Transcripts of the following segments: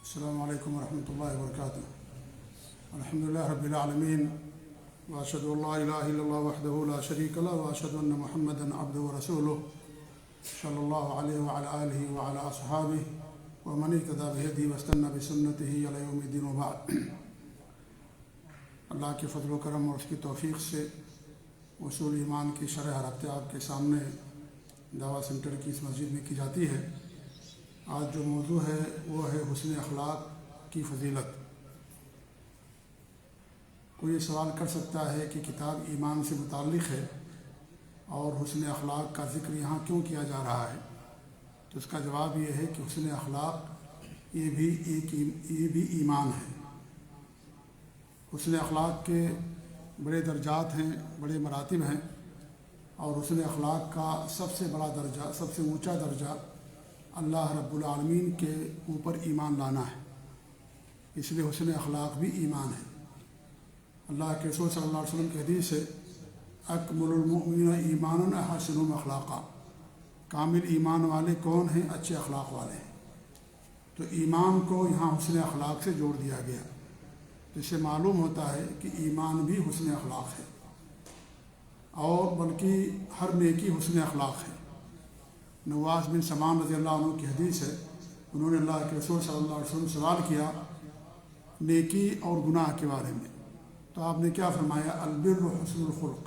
السلام علیکم ورحمۃ اللہ وبرکاتہ۔ الحمدللہ رب العالمین، واشهد ان لا الہ الا اللہ وحدہ لا شریک له واشهد ان محمدا عبدہ ورسولہ صلی اللہ علیہ وعلی آلہ وعلی اصحابہ ومن اهتدى بهدیہ واستنى بسنتہ الی یوم الدین، وبعد۔ اللہ کے فضل و کرم اور اس کی توفیق سے اصول ایمان کی شرح ہر ہفتے آپ کے سامنے دعویٰ سینٹر کی اس مسجد میں کی جاتی ہے۔ آج جو موضوع ہے وہ ہے حسن اخلاق کی فضیلت۔ کوئی یہ سوال کر سکتا ہے کہ کتاب ایمان سے متعلق ہے اور حسن اخلاق کا ذکر یہاں کیوں کیا جا رہا ہے؟ تو اس کا جواب یہ ہے کہ حسن اخلاق یہ بھی ایمان ہے۔ حسن اخلاق کے بڑے درجات ہیں، بڑے مراتب ہیں، اور حسن اخلاق کا سب سے بڑا درجہ، سب سے اونچا درجہ اللہ رب العالمین کے اوپر ایمان لانا ہے۔ اس لیے حسن اخلاق بھی ایمان ہے۔ اللہ کے رسول صلی اللہ علیہ وسلم کی حدیث ہے، اکمل المؤمنین ایمانا احسنهم اخلاقا۔ کامل ایمان والے کون ہیں؟ اچھے اخلاق والے ہیں۔ تو ایمان کو یہاں حسن اخلاق سے جوڑ دیا گیا، جس سے معلوم ہوتا ہے کہ ایمان بھی حسن اخلاق ہے، اور بلکہ ہر نیکی حسن اخلاق ہے۔ نواس بن سمان رضی اللہ عنہ کی حدیث ہے، انہوں نے اللہ کے رسول صلی اللہ علیہ وسلم سے سوال کیا نیکی اور گناہ کے بارے میں، تو آپ نے کیا فرمایا؟ البر حسن الخلق۔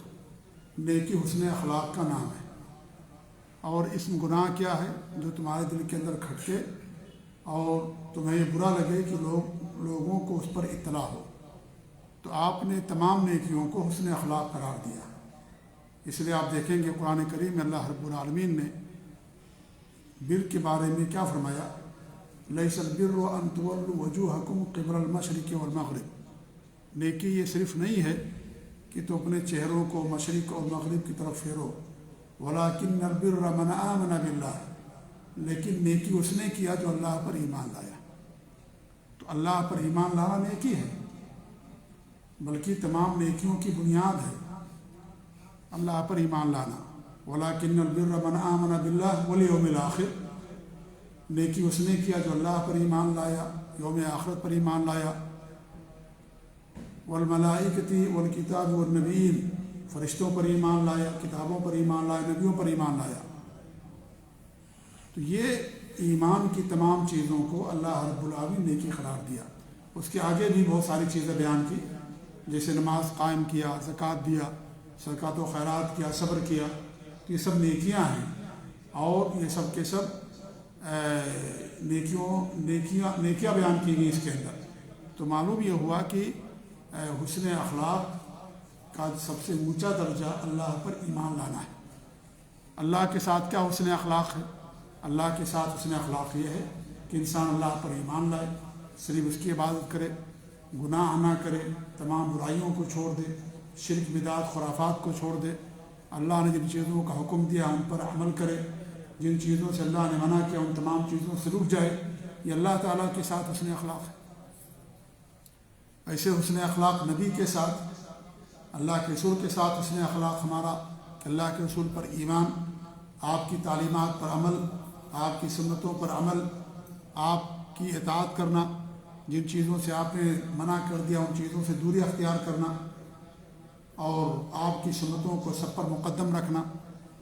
نیکی حسن اخلاق کا نام ہے، اور اسم گناہ کیا ہے؟ جو تمہارے دل کے اندر کھٹکے اور تمہیں یہ برا لگے کہ لوگوں کو اس پر اطلاع ہو۔ تو آپ نے تمام نیکیوں کو حسن اخلاق قرار دیا۔ اس لیے آپ دیکھیں گے قرآن کریم میں اللہ رب العالمین نے بر کے بارے میں کیا فرمایا؟ لیس البر ان تولوا وجوہکم قبل المشرق والمغرب۔ نیکی یہ صرف نہیں ہے کہ تو اپنے چہروں کو مشرق اور مغرب کی طرف پھیرو، ولکن البر من آمن باللہ، لیکن نیکی اس نے کیا جو اللہ پر ایمان لایا۔ تو اللہ پر ایمان لانا نیکی ہے، بلکہ تمام نیکیوں کی بنیاد ہے اللہ پر ایمان لانا۔ وَلَكِنَّ الْبِرَّ مَنْ آمَنَ بِاللَّهِ وَالْيَوْمِ الْآخِرِ، نیکی اس نے کیا جو اللہ پر ایمان لایا، یوم آخرت پر ایمان لایا۔ وَالْمَلَائِكَةِ وَالْكِتَابِ وَالنَّبِيِّينَ، فرشتوں پر ایمان لایا، کتابوں پر ایمان لایا، نبیوں پر ایمان لایا۔ تو یہ ایمان کی تمام چیزوں کو اللہ رب العالمین نے نیکی قرار دیا۔ اس کے آگے بھی بہت ساری چیزیں بیان کی، جیسے نماز قائم کیا، زکوٰۃ دیا، صدقات و خیرات کیا، صبر کیا، تو یہ سب نیکیاں ہیں، اور یہ سب کے سب نیکیاں بیان کی گئی اس کے اندر۔ تو معلوم یہ ہوا کہ حسن اخلاق کا سب سے اونچا درجہ اللہ پر ایمان لانا ہے۔ اللہ کے ساتھ کیا حسن اخلاق ہے؟ اللہ کے ساتھ حسن اخلاق یہ ہے کہ انسان اللہ پر ایمان لائے، صرف اس کی عبادت کرے، گناہ نہ کرے، تمام برائیوں کو چھوڑ دے، شرک بدعت خرافات کو چھوڑ دے، اللہ نے جن چیزوں کا حکم دیا ان پر عمل کرے، جن چیزوں سے اللہ نے منع کیا ان تمام چیزوں سے رک جائے۔ یہ اللہ تعالیٰ کے ساتھ حسن اخلاق ہے۔ ایسے حسن اخلاق نبی کے ساتھ، اللہ کے رسول کے ساتھ حسن اخلاق ہمارا کہ اللہ کے رسول پر ایمان، آپ کی تعلیمات پر عمل، آپ کی سنتوں پر عمل، آپ کی اطاعت کرنا، جن چیزوں سے آپ نے منع کر دیا ان چیزوں سے دوری اختیار کرنا، اور آپ کی سنتوں کو سب پر مقدم رکھنا،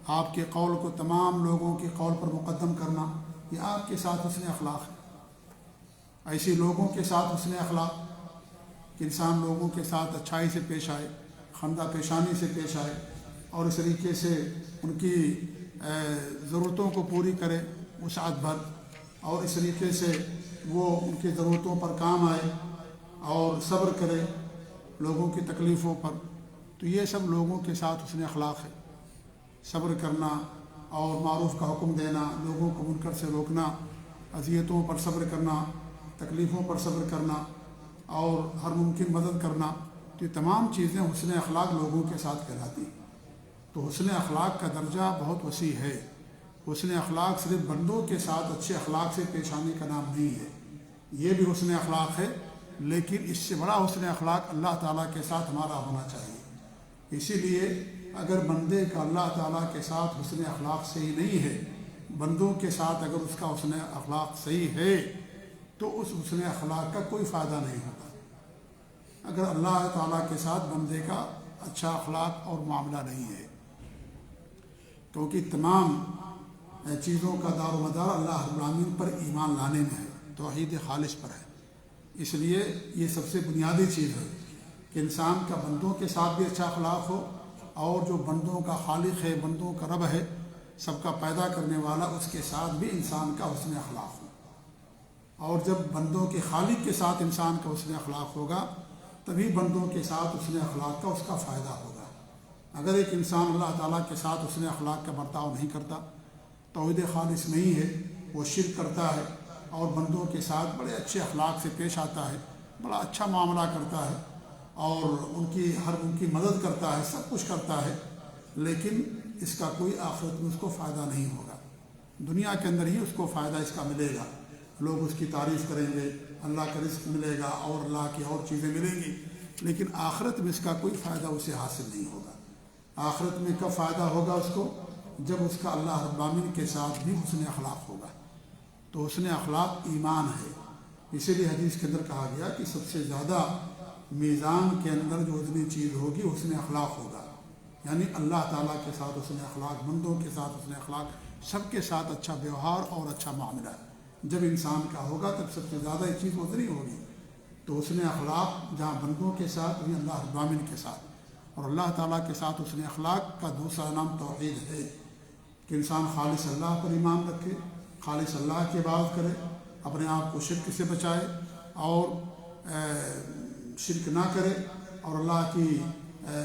آپ کے قول کو تمام لوگوں کے قول پر مقدم کرنا، یہ آپ کے ساتھ حسن اخلاق ہے۔ ایسے لوگوں کے ساتھ حسن اخلاق کہ انسان لوگوں کے ساتھ اچھائی سے پیش آئے، خندہ پیشانی سے پیش آئے، اور اس طریقے سے ان کی ضرورتوں کو پوری کرے وسعت بھر، اور اس طریقے سے وہ ان کی ضرورتوں پر کام آئے اور صبر کرے لوگوں کی تکلیفوں پر۔ تو یہ سب لوگوں کے ساتھ حسن اخلاق ہے، صبر کرنا اور معروف کا حکم دینا، لوگوں کو منکر سے روکنا، اذیتوں پر صبر کرنا، تکلیفوں پر صبر کرنا، اور ہر ممکن مدد کرنا۔ تو یہ تمام چیزیں حسن اخلاق لوگوں کے ساتھ کہلاتی ہیں۔ تو حسن اخلاق کا درجہ بہت وسیع ہے۔ حسن اخلاق صرف بندوں کے ساتھ اچھے اخلاق سے پیش آنے کا نام نہیں ہے، یہ بھی حسن اخلاق ہے، لیکن اس سے بڑا حسن اخلاق اللہ تعالیٰ کے ساتھ ہمارا ہونا چاہیے۔ اسی لیے اگر بندے کا اللہ تعالیٰ کے ساتھ حسن اخلاق صحیح نہیں ہے، بندوں کے ساتھ اگر اس کا حسن اخلاق صحیح ہے، تو اس حسن اخلاق کا کوئی فائدہ نہیں ہوتا اگر اللہ تعالیٰ کے ساتھ بندے کا اچھا اخلاق اور معاملہ نہیں ہے، کیونکہ تمام چیزوں کا دار و مدار اللہ رب العالمین پر ایمان لانے میں ہے، توحید خالص پر ہے۔ اس لیے یہ سب سے بنیادی چیز ہے کہ انسان کا بندوں کے ساتھ بھی اچھا اخلاق ہو، اور جو بندوں کا خالق ہے، بندوں کا رب ہے، سب کا پیدا کرنے والا، اس کے ساتھ بھی انسان کا حسن اخلاق ہو۔ اور جب بندوں کے خالق کے ساتھ انسان کا حسن اخلاق ہوگا تبھی بندوں کے ساتھ حسن اخلاق کا اس کا فائدہ ہوگا۔ اگر ایک انسان اللہ تعالیٰ کے ساتھ حسن اخلاق کا برتاؤ نہیں کرتا، توحید خالص نہیں ہے، وہ شرک کرتا ہے اور بندوں کے ساتھ بڑے اچھے اخلاق سے پیش آتا ہے، بڑا اچھا معاملہ کرتا ہے اور ان کی مدد کرتا ہے، سب کچھ کرتا ہے، لیکن اس کا کوئی آخرت میں اس کو فائدہ نہیں ہوگا۔ دنیا کے اندر ہی اس کو فائدہ اس کا ملے گا، لوگ اس کی تعریف کریں گے، اللہ کا رزق ملے گا اور اللہ کی اور چیزیں ملیں گی، لیکن آخرت میں اس کا کوئی فائدہ اسے حاصل نہیں ہوگا۔ آخرت میں کب فائدہ ہوگا اس کو؟ جب اس کا اللہ رب العالمین کے ساتھ بھی حسن اخلاق ہوگا۔ تو حسن اخلاق ایمان ہے، اسی لیے حدیث کے اندر کہا گیا کہ سب سے زیادہ میزان کے اندر جو اتنی چیز ہوگی حسن اخلاق ہوگا، یعنی اللہ تعالیٰ کے ساتھ حسن اخلاق، بندوں کے ساتھ حسن اخلاق، سب کے ساتھ اچھا ویوہار اور اچھا معاملہ جب انسان کا ہوگا تب سب سے زیادہ یہ چیز اتنی ہوگی۔ تو حسن اخلاق جہاں بندوں کے ساتھ وہیں اللہ رب العالمین کے ساتھ، اور اللہ تعالیٰ کے ساتھ حسن اخلاق کا دوسرا نام توحید ہے کہ انسان خالص اللہ پر ایمان رکھے، خالص اللہ کی عبادت کرے، اپنے آپ کو شرک سے بچائے اور شرک نہ کرے، اور اللہ کی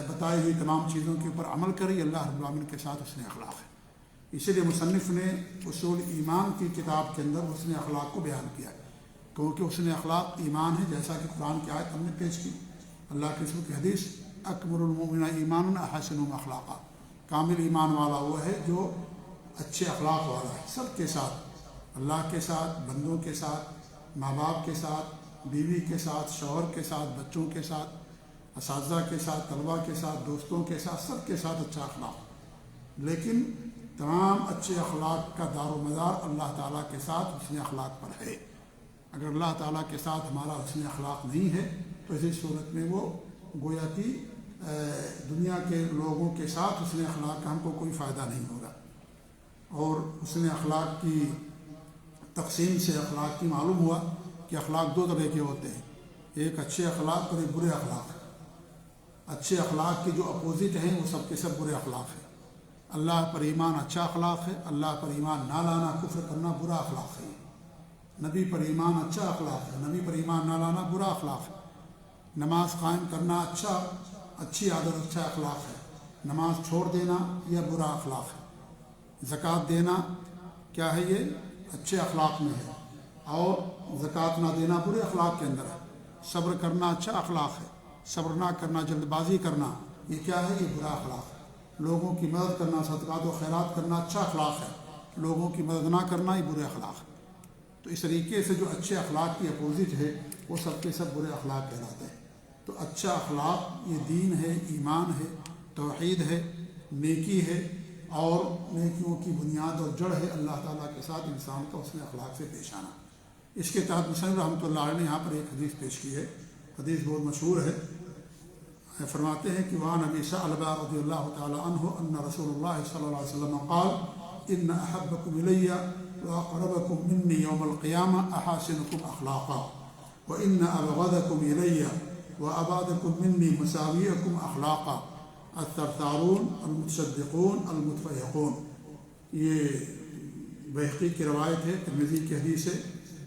بتائی ہوئی تمام چیزوں کے اوپر عمل کرے۔ اللہ رب العالمین کے ساتھ حسن اخلاق ہے۔ اسی لیے مصنف نے اصول ایمان کی کتاب کے اندر حسن اخلاق کو بیان کیا، کیونکہ حسن اخلاق ایمان ہے، جیسا کہ قرآن کی آیت ہم نے پیش کی، اللہ کے رسول کی حدیث، اکمل المؤمنین ایمانا احسنهم اخلاقا، کامل ایمان والا وہ ہے جو اچھے اخلاق والا ہے، سب کے ساتھ، اللہ کے ساتھ، بندوں کے ساتھ، ماں باپ کے ساتھ، بیوی کے ساتھ، شوہر کے ساتھ، بچوں کے ساتھ، اساتذہ کے ساتھ، طلباء کے ساتھ، دوستوں کے ساتھ، سب کے ساتھ اچھا اخلاق۔ لیکن تمام اچھے اخلاق کا دار و مدار اللہ تعالیٰ کے ساتھ حسن اخلاق پر ہے۔ اگر اللہ تعالیٰ کے ساتھ ہمارا حسن اخلاق نہیں ہے تو اسی صورت میں وہ گویا کہ دنیا کے لوگوں کے ساتھ حسن اخلاق کا ہم کو کوئی فائدہ نہیں ہوگا۔ اور حسن اخلاق کی تقسیم سے اخلاق کی معلوم ہوا کہ اخلاق دو طرح کے ہوتے ہیں، ایک اچھے اخلاق اور ایک برے اخلاق۔ اچھے اخلاق کے جو اپوزٹ ہیں وہ سب کے سب برے اخلاق ہیں۔ اللہ پر ایمان اچھا اخلاق ہے، اللہ پر ایمان نہ لانا، کفر کرنا برا اخلاق ہے۔ نبی پر ایمان اچھا اخلاق ہے، نبی پر ایمان نہ لانا برا اخلاق ہے۔ نماز قائم کرنا اچھی عادت، اچھا اخلاق ہے، نماز چھوڑ دینا یہ برا اخلاق ہے۔ زکوٰۃ دینا کیا ہے؟ یہ اچھے اخلاق میں ہے، اور زکوٰۃ نہ دینا برے اخلاق کے اندر ہے۔ صبر کرنا اچھا اخلاق ہے، صبر نہ کرنا، جلد بازی کرنا، یہ کیا ہے؟ یہ برا اخلاق ہے۔ لوگوں کی مدد کرنا، صدقات و خیرات کرنا اچھا اخلاق ہے، لوگوں کی مدد نہ کرنا یہ برے اخلاق ہے۔ تو اس طریقے سے جو اچھے اخلاق کی اپوزٹ ہے وہ سب کے سب برے اخلاق کہلاتے ہیں۔ تو اچھا اخلاق یہ دین ہے، ایمان ہے، توحید ہے، نیکی ہے، اور نیکیوں کی بنیاد اور جڑ ہے اللہ تعالیٰ کے ساتھ انسان کا حسن اخلاق سے پیش آنا۔ اس کے تحت مصنف رحمۃ اللہ علیہ نے یہاں پر ایک حدیث پیش کی ہے، حدیث بہت مشہور ہے۔ فرماتے ہیں کہ وعن ابی ثعلبہ رضی اللہ تعالی عنہ ان رسول اللہ صلی اللہ علیہ وسلم قال ان احبکم الی واقربکم منی یوم القیامہ احاسنکم اخلاقا وان ابغضکم الی وابعدکم منی مساویکم اخلاقا الثرثارون المتصدقون المتفیقون۔ یہ بہقی کی روایت ہے، ترمذی کی حدیث ہے،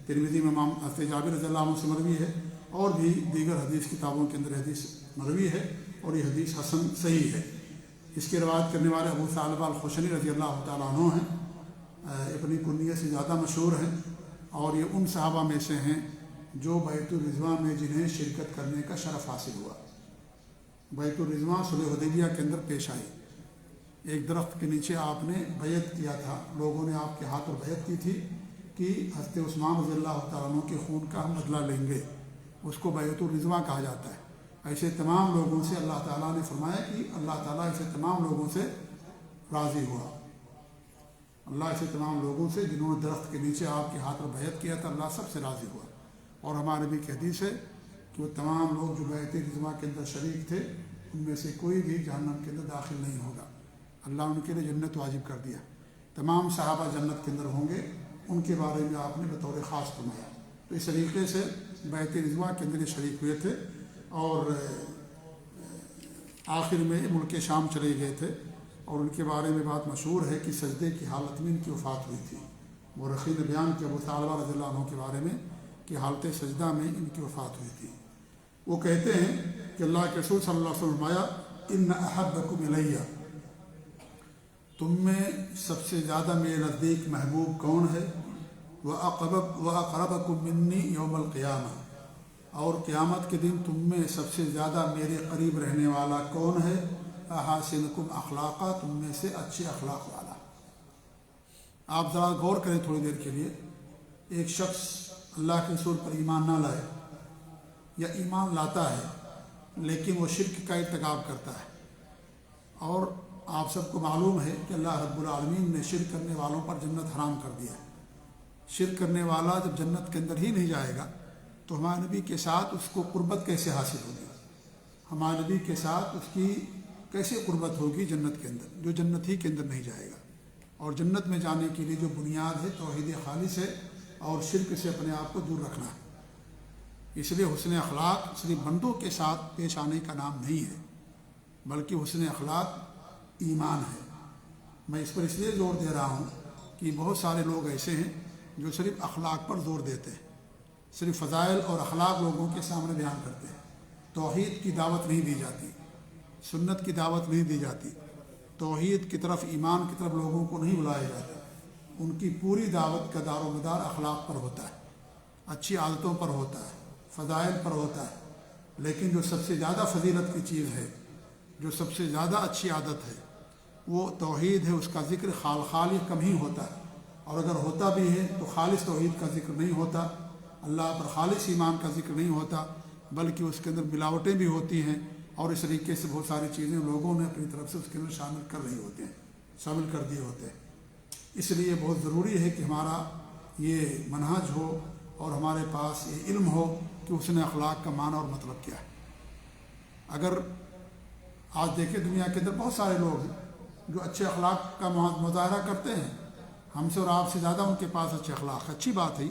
ترمذی میں امام جابر رضی اللہ عنہ سے مروی ہے، اور بھی دیگر حدیث کتابوں کے اندر حدیث مروی ہے، اور یہ حدیث حسن صحیح ہے۔ اس کی روایت کرنے والے ابو ثعلبہ الخشنی رضی اللہ تعالیٰ عنہ ہیں، اپنی کنیت سے زیادہ مشہور ہیں، اور یہ ان صحابہ میں سے ہیں جو بیت الرضوان میں جنہیں شرکت کرنے کا شرف حاصل ہوا۔ بیت الرضوان صلح حدیبیہ کے اندر پیش آئی، ایک درخت کے نیچے آپ نے بیعت کیا تھا، لوگوں نے آپ کے ہاتھ پر بیعت کی تھی کہ حضرت عثمان رضی اللہ تعالیٰ عنہ کے خون کا ہم بدلہ لیں گے، اس کو بیت الرضوان کہا جاتا ہے۔ ایسے تمام لوگوں سے اللہ تعالیٰ نے فرمایا کہ اللہ تعالیٰ ایسے تمام لوگوں سے راضی ہوا، اللہ ایسے تمام لوگوں سے جنہوں نے درخت کے نیچے آپ کے ہاتھ پر بیعت کیا تھا، اللہ سب سے راضی ہوا۔ اور ہمارے نبی کی حدیث ہے کہ وہ تمام لوگ جو بیعت رضوان کے اندر شریک تھے ان میں سے کوئی بھی جہنم کے اندر داخل نہیں ہوگا. اللہ ان کے لیے جنت واجب کر دیا. تمام صحابہ جنت کے اندر ہوں گے، ان کے بارے میں آپ نے بطور خاص فرمایا. تو اس طریقے سے بیعت رضوان کے اندر یہ شریک ہوئے تھے اور آخر میں ملک شام چلے گئے تھے. اور ان کے بارے میں بات مشہور ہے کہ سجدے کی حالت میں ان کی وفات ہوئی تھی. مورخین نے بیان کیا ابو ثعلبہ رضی اللہ عنہ کے بارے میں کہ حالت سجدہ میں ان کی وفات ہوئی تھی. وہ کہتے ہیں کہ اللہ کے رسول صلی اللہ علیہ وسلم فرمایا ان احبکم الی، تم میں سب سے زیادہ میرے نزدیک محبوب کون ہے؟ وَأَقْرَبَكُم مِّنِّي يَوْمَ الْقِيَامَةِ، اور قیامت کے دن تم میں سب سے زیادہ میرے قریب رہنے والا کون ہے؟ احاسنکم اخلاقا، تم میں سے اچھے اخلاق والا. آپ ذرا غور کریں تھوڑی دیر کے لیے. ایک شخص اللہ کے رسول پر ایمان نہ لائے یا ایمان لاتا ہے لیکن وہ شرک کا ارتکاب کرتا ہے، اور آپ سب کو معلوم ہے کہ اللہ رب العالمین نے شرک کرنے والوں پر جنت حرام کر دیا ہے. شرک کرنے والا جب جنت کے اندر ہی نہیں جائے گا تو ہمارے نبی کے ساتھ اس کو قربت کیسے حاصل ہوگی؟ ہمارے نبی کے ساتھ اس کی کیسے قربت ہوگی جنت کے اندر، جو جنت ہی کے اندر نہیں جائے گا؟ اور جنت میں جانے کے لیے جو بنیاد ہے توحید خالص ہے اور شرک سے اپنے آپ کو دور رکھنا ہے. اس لیے حسن اخلاق صرف بندوں کے ساتھ پیش آنے کا نام نہیں ہے، بلکہ حسن اخلاق ایمان ہے. میں اس پر اس لیے زور دے رہا ہوں کہ بہت سارے لوگ ایسے ہیں جو صرف اخلاق پر زور دیتے ہیں، صرف فضائل اور اخلاق لوگوں کے سامنے بیان کرتے ہیں. توحید کی دعوت نہیں دی جاتی، سنت کی دعوت نہیں دی جاتی، توحید کی طرف، ایمان کی طرف لوگوں کو نہیں بلایا جاتا. ان کی پوری دعوت کا دار و مدار اخلاق پر ہوتا ہے، اچھی عادتوں پر ہوتا ہے، فضائل پر ہوتا ہے. لیکن جو سب سے زیادہ فضیلت کی چیز ہے، جو سب سے زیادہ اچھی عادت ہے، وہ توحید ہے. اس کا ذکر خالی کم ہی ہوتا ہے، اور اگر ہوتا بھی ہے تو خالص توحید کا ذکر نہیں ہوتا، اللہ پر خالص ایمان کا ذکر نہیں ہوتا، بلکہ اس کے اندر ملاوٹیں بھی ہوتی ہیں. اور اس طریقے سے بہت ساری چیزیں لوگوں نے اپنی طرف سے اس کے اندر شامل کر رہے ہوتے ہیں، شامل کر دیے ہوتے ہیں. اس لیے بہت ضروری ہے کہ ہمارا یہ منہج ہو اور ہمارے پاس یہ علم ہو کہ حسن اخلاق کا معنی اور مطلب کیا ہے. اگر آج دیکھیں دنیا کے اندر بہت سارے لوگ ہیں جو اچھے اخلاق کا مظاہرہ کرتے ہیں، ہم سے اور آپ سے زیادہ ان کے پاس اچھے اخلاق، اچھی بات ہے،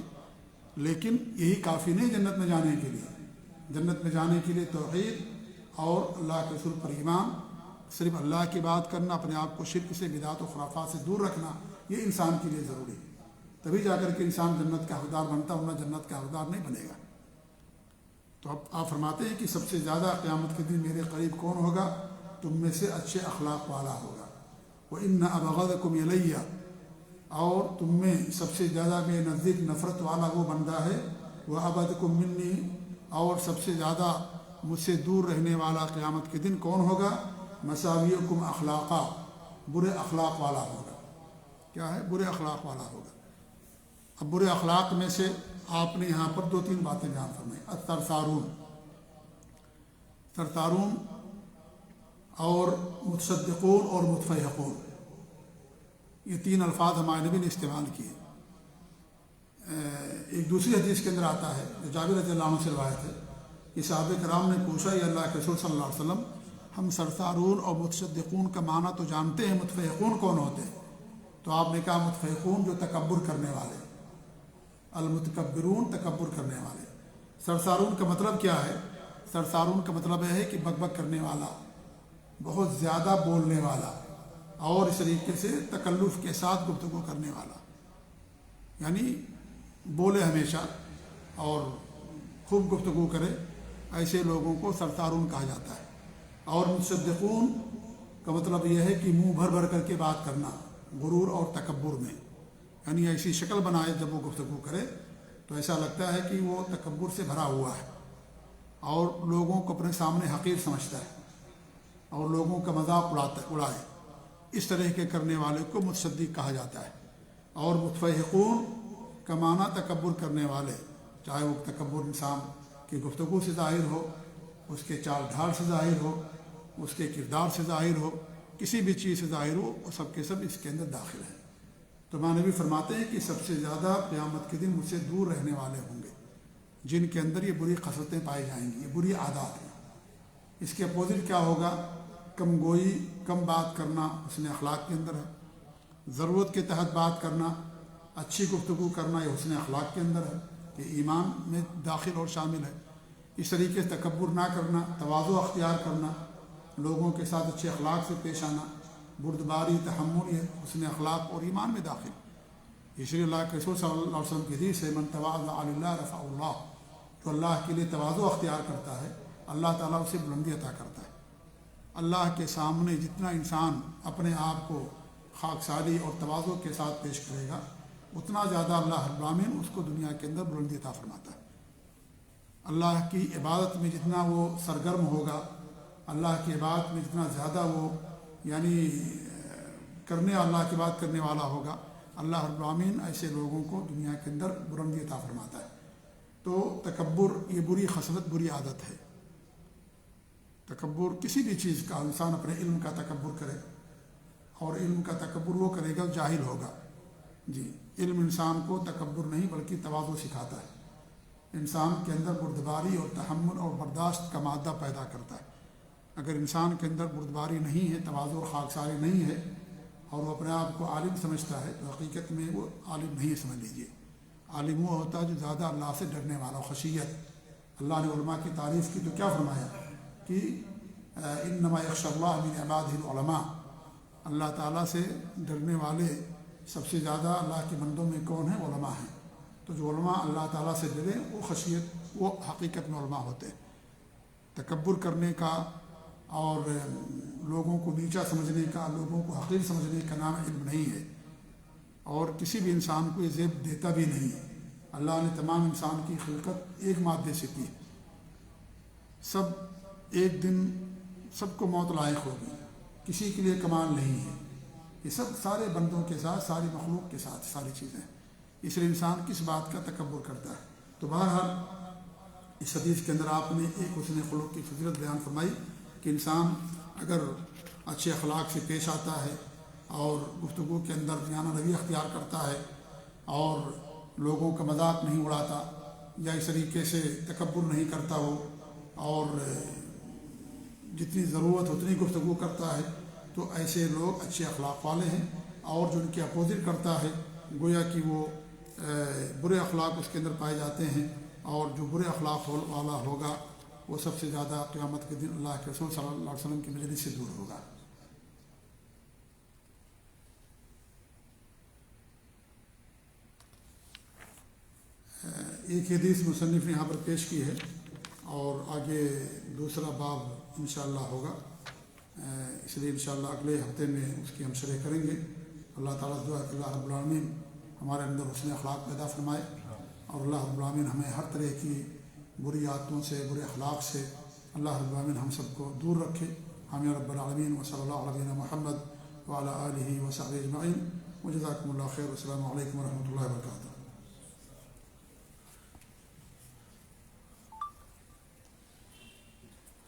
لیکن یہی کافی نہیں جنت میں جانے کے لیے. جنت میں جانے کے لیے توحید اور اللہ کے رسول پر ایمان، صرف اللہ کی بات کرنا، اپنے آپ کو شرک سے، بدعت و خرافات سے دور رکھنا، یہ انسان کے لیے ضروری ہے. تبھی جا کر کے انسان جنت کا حقدار بنتا، ورنہ جنت کا حقدار نہیں بنے گا. تو اب آپ فرماتے ہیں کہ سب سے زیادہ قیامت کے دن میرے قریب کون ہوگا؟ تم میں سے اچھے اخلاق والا ہوگا. وَإِنَّ أَبْغَضَكُمْ إِلَيَّ، اور تم میں سب سے زیادہ میرے نزدیک نفرت والا وہ بندہ ہے. وَأَبْعَدُكُم مِّنِّي، اور سب سے زیادہ مجھ سے دور رہنے والا قیامت کے دن کون ہوگا؟ مَسَاوِئُكُمْ أَخْلَاقًا، برے اخلاق والا ہوگا. کیا ہے؟ برے اخلاق والا ہوگا. اب برے اخلاق میں سے آپ نے یہاں پر 2-3 باتیں بیان فرمائیں. الترتارون، ترتارون اور متصدقون اور متفیقون، یہ 3 الفاظ ہمارے نبی نے استعمال کیے. ایک دوسری حدیث کے اندر آتا ہے جو جابر رضی اللہ عنہ سے روایت ہے کہ صحابہ کرام نے پوچھا، یا اللہ کے رسول صلی اللہ علیہ وسلم، ہم سرتارون اور متصدقون کا معنی تو جانتے ہیں، متفیقون کون ہوتے ہیں؟ تو آپ نے کہا متفیقون جو تکبر کرنے والے، المتکبرون تکبر کرنے والے. سرتارون کا مطلب کیا ہے؟ سرتارون کا مطلب ہے کہ بک بک کرنے والا، بہت زیادہ بولنے والا، اور اس طریقے سے تکلف کے ساتھ گفتگو کرنے والا، یعنی بولے ہمیشہ اور خوب گفتگو کرے، ایسے لوگوں کو سرتارون کہا جاتا ہے. اور متصدقون کا مطلب یہ ہے کہ منہ بھر بھر کر کے بات کرنا، غرور اور تکبر میں، یعنی ایسی شکل بنائے جب وہ گفتگو کرے تو ایسا لگتا ہے کہ وہ تکبر سے بھرا ہوا ہے اور لوگوں کو اپنے سامنے حقیر سمجھتا ہے اور لوگوں کا مذاق اڑائے. اس طرح کے کرنے والے کو متصدق کہا جاتا ہے. اور متفیقون کا معنی تکبر کرنے والے، چاہے وہ تکبر انسان کی گفتگو سے ظاہر ہو، اس کے چال ڈھال سے ظاہر ہو، اس کے کردار سے ظاہر ہو، کسی بھی چیز سے ظاہر ہو، وہ سب کے سب اس کے اندر داخل ہیں. تو ہمارے نبی فرماتے ہیں کہ سب سے زیادہ قیامت کے دن مجھ سے دور رہنے والے ہوں گے جن کے اندر یہ بری خصلتیں پائی جائیں گی، یہ بری عادات ہیں۔ اس کے اپوزٹ کیا ہوگا؟ کم گوئی، کم بات کرنا حسن اخلاق کے اندر ہے۔ ضرورت کے تحت بات کرنا، اچھی گفتگو کرنا، یہ حسن اخلاق کے اندر ہے، یہ ایمان میں داخل اور شامل ہے۔ اس طریقے سے تکبر نہ کرنا، تواضع اختیار کرنا، لوگوں کے ساتھ اچھے اخلاق سے پیش آنا، بردباری، تحمل، یہ حسن اخلاق اور ایمان میں داخل۔ اس لیے اللہ کے رسول صلی اللہ علیہ وسلم کی حدیث ہے، من تواضع للہ رفعہ اللہ، جو اللہ کے لیے تواضع اختیار کرتا ہے اللہ تعالیٰ اسے بلندی عطا کرتا ہے۔ اللہ کے سامنے جتنا انسان اپنے آپ کو خاکساری اور تواضع کے ساتھ پیش کرے گا، اتنا زیادہ اللہ رب العالمین اس کو دنیا کے اندر بلندی عطا فرماتا ہے۔ اللہ کی عبادت میں جتنا وہ سرگرم ہوگا، اللہ کی عبادت میں جتنا زیادہ وہ اللہ کی بات کرنے والا ہوگا، اللہ رب العالمین ایسے لوگوں کو دنیا کے اندر بلندی عطا فرماتا ہے۔ تو تکبر یہ بری خصلت، بری عادت ہے۔ تکبر کسی بھی چیز کا، انسان اپنے علم کا تکبر کرے، اور علم کا تکبر وہ کرے گا جاہل ہوگا۔ جی، علم انسان کو تکبر نہیں بلکہ تواضع سکھاتا ہے، انسان کے اندر بردباری اور تحمل اور برداشت کا مادہ پیدا کرتا ہے۔ اگر انسان کے اندر بردباری نہیں ہے، تواضع اور خاکساری نہیں ہے، اور وہ اپنے آپ کو عالم سمجھتا ہے، تو حقیقت میں وہ عالم نہیں سمجھ لیجیے۔ عالم وہ ہوتا ہے جو زیادہ اللہ سے ڈرنے والا، خشیت۔ اللہ نے علماء کی تعریف کی تو کیا فرمایا کہ انما یخشی اللہ من عبادہ العلماء، اللہ تعالیٰ سے ڈرنے والے سب سے زیادہ اللہ کے بندوں میں کون ہیں؟ علماء ہیں۔ تو جو علماء اللہ تعالیٰ سے ڈرے وہ خشیت، وہ حقیقت میں علماء ہوتے ہیں۔ تکبر کرنے کا اور لوگوں کو نیچا سمجھنے کا، لوگوں کو حقیر سمجھنے کا نام علم نہیں ہے، اور کسی بھی انسان کو یہ زیب دیتا بھی نہیں ہے۔ اللہ نے تمام انسان کی خلقت ایک مادے سے کی، سب ایک دن سب کو موت لاحق ہوگی، کسی کے لیے کمال نہیں ہے۔ یہ سب سارے بندوں کے ساتھ، ساری مخلوق کے ساتھ ساری چیزیں، اس لیے انسان کس بات کا تکبر کرتا ہے؟ تو بہرحال اس حدیث کے اندر آپ نے ایک حسن خلق کی فضیلت بیان فرمائی کہ انسان اگر اچھے اخلاق سے پیش آتا ہے اور گفتگو کے اندر دیانہ روی اختیار کرتا ہے اور لوگوں کا مذاق نہیں اڑاتا یا اس طریقے سے تکبر نہیں کرتا ہو اور جتنی ضرورت اتنی گفتگو کرتا ہے، تو ایسے لوگ اچھے اخلاق والے ہیں۔ اور جو ان کے اپوزٹ کرتا ہے گویا کہ وہ برے اخلاق اس کے اندر پائے جاتے ہیں، اور جو برے اخلاق والا ہوگا وہ سب سے زیادہ قیامت کے دن اللہ کے رسول صلی اللہ علیہ وسلم کی مجلس سے دور ہوگا۔ ایک حدیث مصنف نے یہاں پر پیش کی ہے، اور آگے دوسرا باب انشاءاللہ ہوگا، اس لیے انشاءاللہ اگلے ہفتے میں اس کی ہم شرح کریں گے۔ اللہ تعالیٰ دعا کہ اللہ رب العالمین ہمارے اندر حسن اخلاق پیدا فرمائے، اور اللہ رب العالمین ہمیں ہر طرح کی بری عادتوں سے، برے اخلاق سے اللہ رب العالمین ہم سب کو دور رکھے۔ آمین رب العالمین۔ وصلی اللہ علیہ محمد وعلی آلہ وصحبہ اجمعین۔ وجزاکم اللہ خیر۔ والسلام علیکم ورحمۃ اللہ وبرکاتہ۔